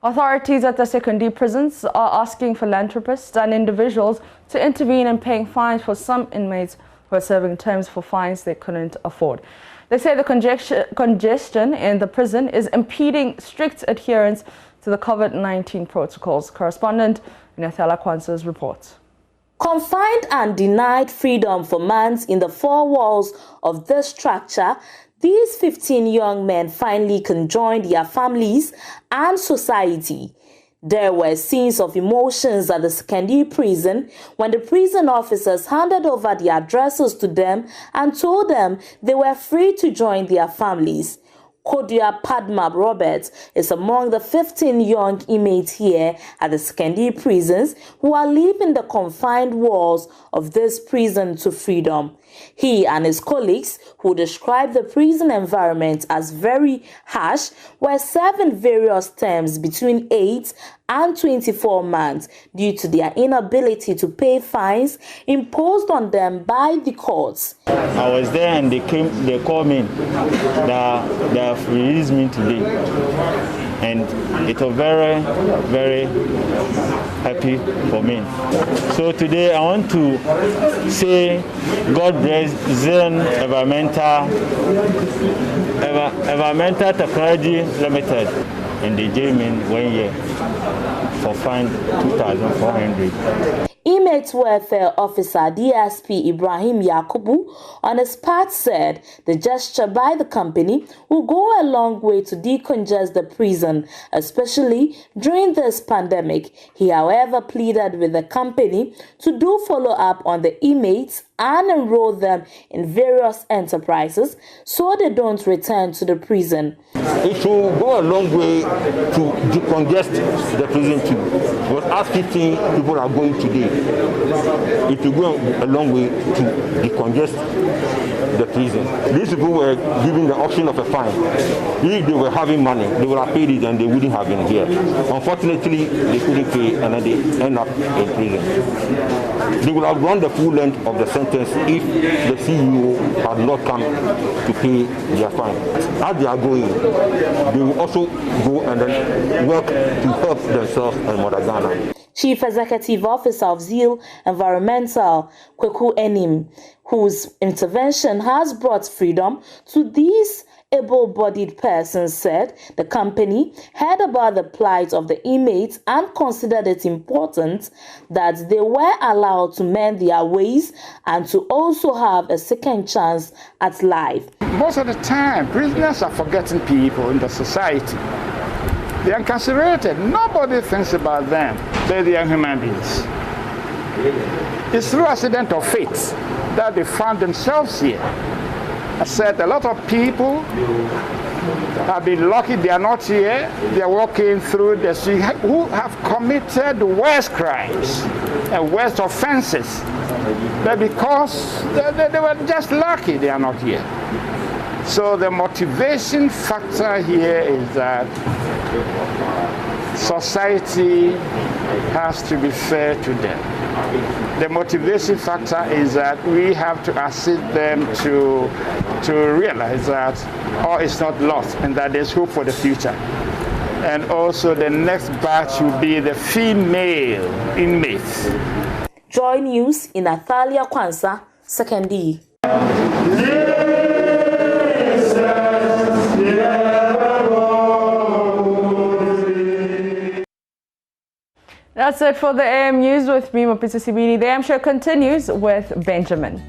Authorities at the Sekondi Prisons are asking philanthropists and individuals to intervene in paying fines for some inmates who are serving terms for fines they couldn't afford. They say the congestion in the prison is impeding strict adherence to the COVID-19 protocols. Correspondent Nathala Kwansa's report. Confined and denied freedom for months in the four walls of this structure, these 15 young men finally conjoined their families and society. There were scenes of emotions at the Sekondi prison when the prison officers handed over the addresses to them and told them they were free to join their families. Kodia Padma Roberts is among the 15 young inmates here at the Sekondi prisons who are leaving the confined walls of this prison to freedom. He and his colleagues, who described the prison environment as very harsh, were serving various terms between 8 and 24 months due to their inability to pay fines imposed on them by the courts. I was there and they called me that they have released me today. And it was very, very happy for me. So today I want to say God bless Zen Environmental Technology Limited. And they gave me 1 year for fine 2,400. Inmate Welfare Officer DSP Ibrahim Yakubu on his part said the gesture by the company will go a long way to decongest the prison, especially during this pandemic. He, however, pleaded with the company to do follow-up on the inmates and enroll them in various enterprises so they don't return to the prison. It will go a long way to decongest the prison too. But as 15 people are going today, it will go a long way to decongest the prison. These people were given the option of a fine. If they were having money, they would have paid it and they wouldn't have been here. Unfortunately, they couldn't pay and then they end up in prison. They would have run the full length of the sentence if the CEO had not come to pay their fine. As they are going, they will also go and then work to help themselves and Mother Ghana. Chief Executive Officer of Zeal Environmental, Kweku Enim, whose intervention has brought freedom to these able-bodied persons, said the company heard about the plight of the inmates and considered it important that they were allowed to mend their ways and to also have a second chance at life. Most of the time, prisoners are forgotten people in the society. They are incarcerated. Nobody thinks about them. They are human beings. It's through accident of fate that they found themselves here. I said a lot of people have been lucky they are not here. They are walking through the street who have committed worse crimes and worse offenses. But because they were just lucky they are not here. So the motivation factor here is that society has to be fair to them. The motivation factor is that we have to assist them to realize that all is not lost and that there's hope for the future. And also the next batch will be the female inmates. Joy News in Nathala Kwansa, Sekondi. That's it for the AM News with me, Mapisa Sibini. The AM show continues with Benjamin.